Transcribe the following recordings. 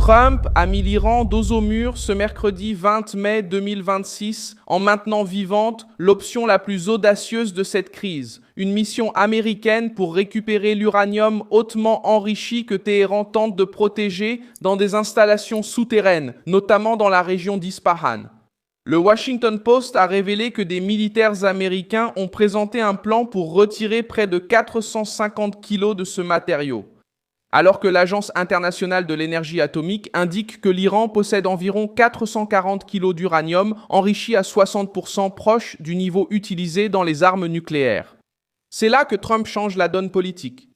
Trump a mis l'Iran dos au mur ce mercredi 20 mai 2026 en maintenant vivante l'option la plus audacieuse de cette crise, une mission américaine pour récupérer l'uranium hautement enrichi que Téhéran tente de protéger dans des installations souterraines, notamment dans la région d'Ispahan. Le Washington Post a révélé que des militaires américains ont présenté un plan pour retirer près de 450 kilos de ce matériau, alors que l'Agence internationale de l'énergie atomique indique que l'Iran possède environ 440 kilos d'uranium enrichi à 60% proche du niveau utilisé dans les armes nucléaires. C'est là que Trump change la donne politique.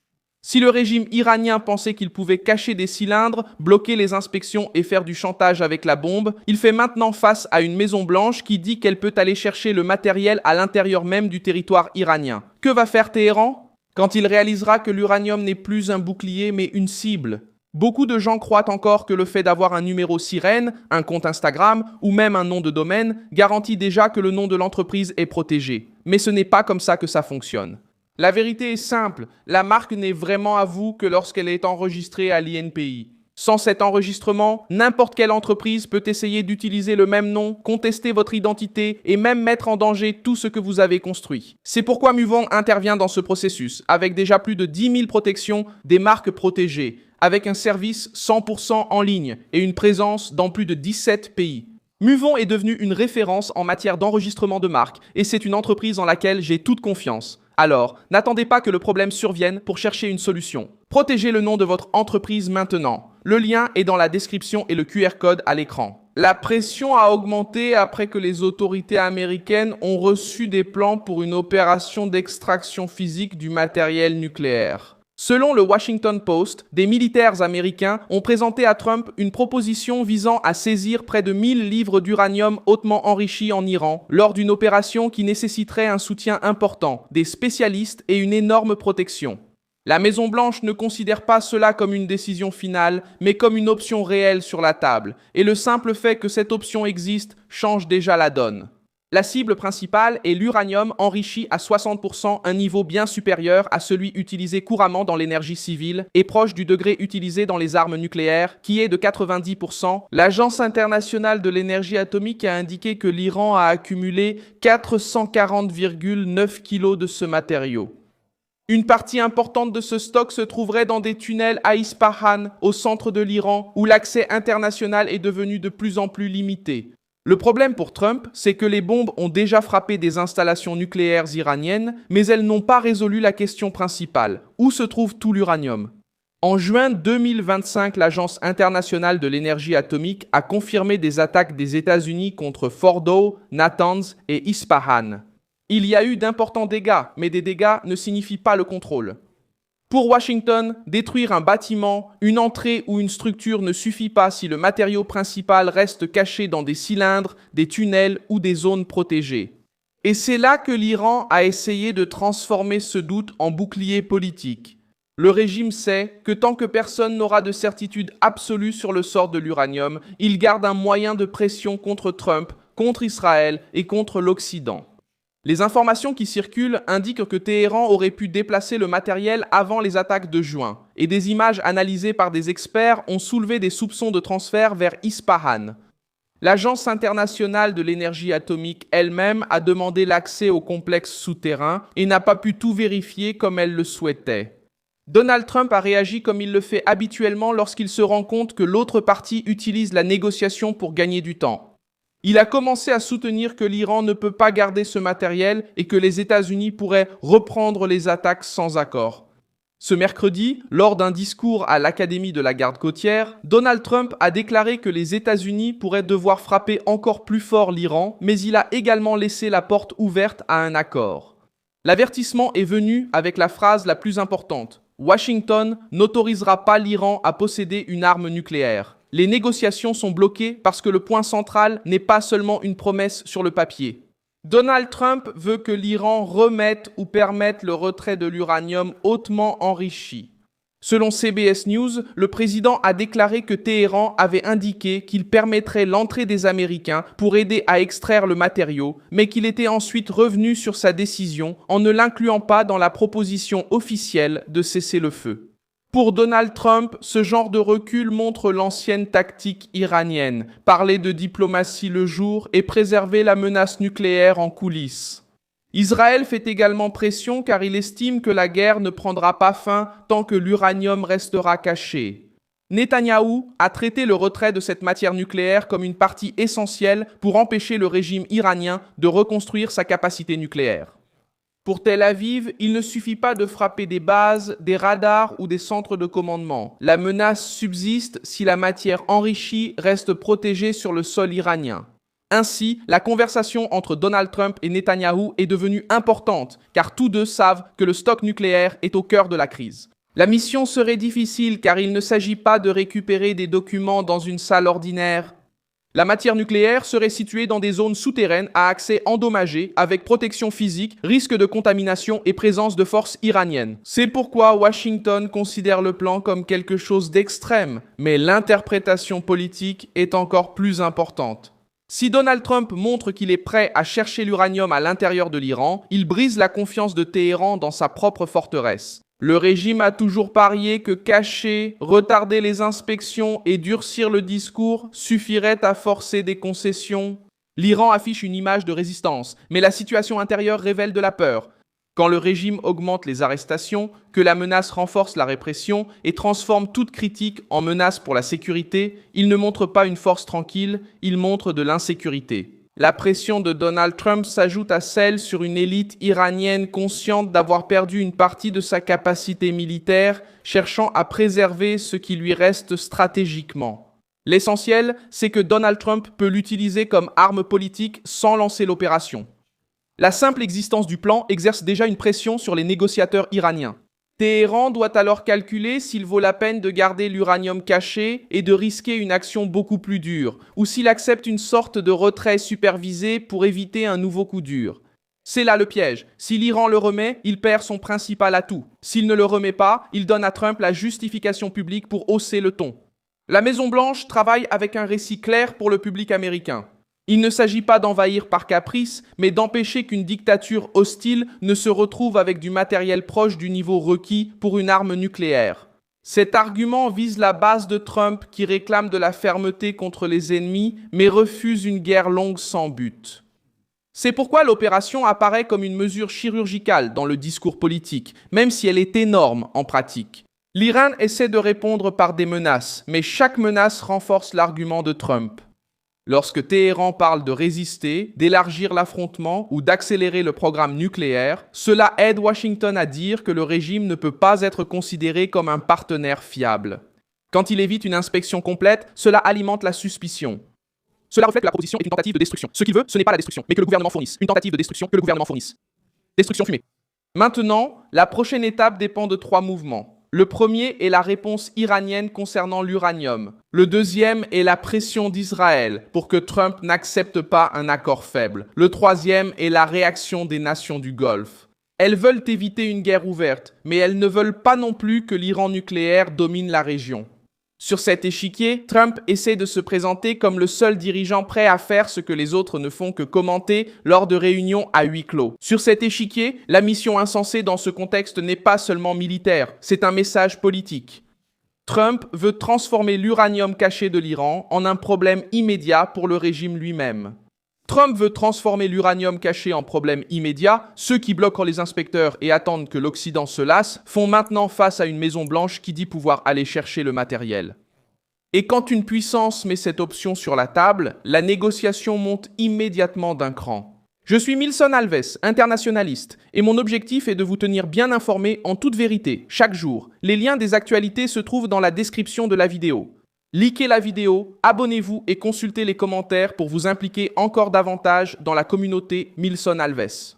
Si le régime iranien pensait qu'il pouvait cacher des cylindres, bloquer les inspections et faire du chantage avec la bombe, il fait maintenant face à une Maison-Blanche qui dit qu'elle peut aller chercher le matériel à l'intérieur même du territoire iranien. Que va faire Téhéran quand il réalisera que l'uranium n'est plus un bouclier mais une cible? Beaucoup de gens croient encore que le fait d'avoir un numéro sirène, un compte Instagram ou même un nom de domaine garantit déjà que le nom de l'entreprise est protégé. Mais ce n'est pas comme ça que ça fonctionne. La vérité est simple, la marque n'est vraiment à vous que lorsqu'elle est enregistrée à l'INPI. Sans cet enregistrement, n'importe quelle entreprise peut essayer d'utiliser le même nom, contester votre identité et même mettre en danger tout ce que vous avez construit. C'est pourquoi Muvong intervient dans ce processus, avec déjà plus de 10 000 protections des marques protégées, avec un service 100% en ligne et une présence dans plus de 17 pays. Muvong est devenu une référence en matière d'enregistrement de marque et c'est une entreprise en laquelle j'ai toute confiance. Alors, n'attendez pas que le problème survienne pour chercher une solution. Protégez le nom de votre entreprise maintenant. Le lien est dans la description et le QR code à l'écran. La pression a augmenté après que les autorités américaines ont reçu des plans pour une opération d'extraction physique du matériel nucléaire. Selon le Washington Post, des militaires américains ont présenté à Trump une proposition visant à saisir près de 1000 livres d'uranium hautement enrichi en Iran lors d'une opération qui nécessiterait un soutien important, des spécialistes et une énorme protection. La Maison-Blanche ne considère pas cela comme une décision finale, mais comme une option réelle sur la table, et le simple fait que cette option existe change déjà la donne. La cible principale est l'uranium enrichi à 60%, un niveau bien supérieur à celui utilisé couramment dans l'énergie civile et proche du degré utilisé dans les armes nucléaires, qui est de 90%. L'Agence internationale de l'énergie atomique a indiqué que l'Iran a accumulé 440,9 kg de ce matériau. Une partie importante de ce stock se trouverait dans des tunnels à Ispahan, au centre de l'Iran, où l'accès international est devenu de plus en plus limité. Le problème pour Trump, c'est que les bombes ont déjà frappé des installations nucléaires iraniennes, mais elles n'ont pas résolu la question principale. Où se trouve tout l'uranium? En juin 2025, l'Agence internationale de l'énergie atomique a confirmé des attaques des États-Unis contre Fordow, Natanz et Ispahan. Il y a eu d'importants dégâts, mais des dégâts ne signifient pas le contrôle. Pour Washington, détruire un bâtiment, une entrée ou une structure ne suffit pas si le matériau principal reste caché dans des cylindres, des tunnels ou des zones protégées. Et c'est là que l'Iran a essayé de transformer ce doute en bouclier politique. Le régime sait que tant que personne n'aura de certitude absolue sur le sort de l'uranium, il garde un moyen de pression contre Trump, contre Israël et contre l'Occident. Les informations qui circulent indiquent que Téhéran aurait pu déplacer le matériel avant les attaques de juin, et des images analysées par des experts ont soulevé des soupçons de transfert vers Ispahan. L'Agence internationale de l'énergie atomique elle-même a demandé l'accès au complexe souterrain et n'a pas pu tout vérifier comme elle le souhaitait. Donald Trump a réagi comme il le fait habituellement lorsqu'il se rend compte que l'autre partie utilise la négociation pour gagner du temps. Il a commencé à soutenir que l'Iran ne peut pas garder ce matériel et que les États-Unis pourraient reprendre les attaques sans accord. Ce mercredi, lors d'un discours à l'Académie de la garde côtière, Donald Trump a déclaré que les États-Unis pourraient devoir frapper encore plus fort l'Iran, mais il a également laissé la porte ouverte à un accord. L'avertissement est venu avec la phrase la plus importante. Washington n'autorisera pas l'Iran à posséder une arme nucléaire. Les négociations sont bloquées parce que le point central n'est pas seulement une promesse sur le papier. Donald Trump veut que l'Iran remette ou permette le retrait de l'uranium hautement enrichi. Selon CBS News, le président a déclaré que Téhéran avait indiqué qu'il permettrait l'entrée des Américains pour aider à extraire le matériau, mais qu'il était ensuite revenu sur sa décision en ne l'incluant pas dans la proposition officielle de cessez-le-feu. Pour Donald Trump, ce genre de recul montre l'ancienne tactique iranienne, parler de diplomatie le jour et préserver la menace nucléaire en coulisses. Israël fait également pression car il estime que la guerre ne prendra pas fin tant que l'uranium restera caché. Netanyahou a traité le retrait de cette matière nucléaire comme une partie essentielle pour empêcher le régime iranien de reconstruire sa capacité nucléaire. Pour Tel Aviv, il ne suffit pas de frapper des bases, des radars ou des centres de commandement. La menace subsiste si la matière enrichie reste protégée sur le sol iranien. Ainsi, la conversation entre Donald Trump et Netanyahou est devenue importante, car tous deux savent que le stock nucléaire est au cœur de la crise. La mission serait difficile car il ne s'agit pas de récupérer des documents dans une salle ordinaire. La matière nucléaire serait située dans des zones souterraines à accès endommagé, avec protection physique, risque de contamination et présence de forces iraniennes. C'est pourquoi Washington considère le plan comme quelque chose d'extrême, mais l'interprétation politique est encore plus importante. Si Donald Trump montre qu'il est prêt à chercher l'uranium à l'intérieur de l'Iran, il brise la confiance de Téhéran dans sa propre forteresse. Le régime a toujours parié que cacher, retarder les inspections et durcir le discours suffirait à forcer des concessions. L'Iran affiche une image de résistance, mais la situation intérieure révèle de la peur. Quand le régime augmente les arrestations, que la menace renforce la répression et transforme toute critique en menace pour la sécurité, il ne montre pas une force tranquille, il montre de l'insécurité. La pression de Donald Trump s'ajoute à celle sur une élite iranienne consciente d'avoir perdu une partie de sa capacité militaire, cherchant à préserver ce qui lui reste stratégiquement. L'essentiel, c'est que Donald Trump peut l'utiliser comme arme politique sans lancer l'opération. La simple existence du plan exerce déjà une pression sur les négociateurs iraniens. Téhéran doit alors calculer s'il vaut la peine de garder l'uranium caché et de risquer une action beaucoup plus dure, ou s'il accepte une sorte de retrait supervisé pour éviter un nouveau coup dur. C'est là le piège. Si l'Iran le remet, il perd son principal atout. S'il ne le remet pas, il donne à Trump la justification publique pour hausser le ton. La Maison-Blanche travaille avec un récit clair pour le public américain. Il ne s'agit pas d'envahir par caprice, mais d'empêcher qu'une dictature hostile ne se retrouve avec du matériel proche du niveau requis pour une arme nucléaire. Cet argument vise la base de Trump qui réclame de la fermeté contre les ennemis, mais refuse une guerre longue sans but. C'est pourquoi l'opération apparaît comme une mesure chirurgicale dans le discours politique, même si elle est énorme en pratique. L'Iran essaie de répondre par des menaces, mais chaque menace renforce l'argument de Trump. Lorsque Téhéran parle de résister, d'élargir l'affrontement ou d'accélérer le programme nucléaire, cela aide Washington à dire que le régime ne peut pas être considéré comme un partenaire fiable. Quand il évite une inspection complète, cela alimente la suspicion. Cela reflète que la proposition est une tentative de destruction. Ce qu'il veut, ce n'est pas la destruction, mais que le gouvernement fournisse. Une tentative de destruction que le gouvernement fournisse. Destruction fumée. Maintenant, la prochaine étape dépend de 3 mouvements. Le premier est la réponse iranienne concernant l'uranium. Le deuxième est la pression d'Israël pour que Trump n'accepte pas un accord faible. Le troisième est la réaction des nations du Golfe. Elles veulent éviter une guerre ouverte, mais elles ne veulent pas non plus que l'Iran nucléaire domine la région. Sur cet échiquier, Trump essaie de se présenter comme le seul dirigeant prêt à faire ce que les autres ne font que commenter lors de réunions à huis clos. Sur cet échiquier, la mission insensée dans ce contexte n'est pas seulement militaire, c'est un message politique. Trump veut transformer l'uranium caché de l'Iran en un problème immédiat pour le régime lui-même. Trump veut transformer l'uranium caché en problème immédiat. Ceux qui bloquent les inspecteurs et attendent que l'Occident se lasse font maintenant face à une Maison-Blanche qui dit pouvoir aller chercher le matériel. Et quand une puissance met cette option sur la table, la négociation monte immédiatement d'un cran. Je suis Milson Alves, internationaliste, et mon objectif est de vous tenir bien informés en toute vérité, chaque jour. Les liens des actualités se trouvent dans la description de la vidéo. Likez la vidéo, abonnez-vous et consultez les commentaires pour vous impliquer encore davantage dans la communauté Milson Alves.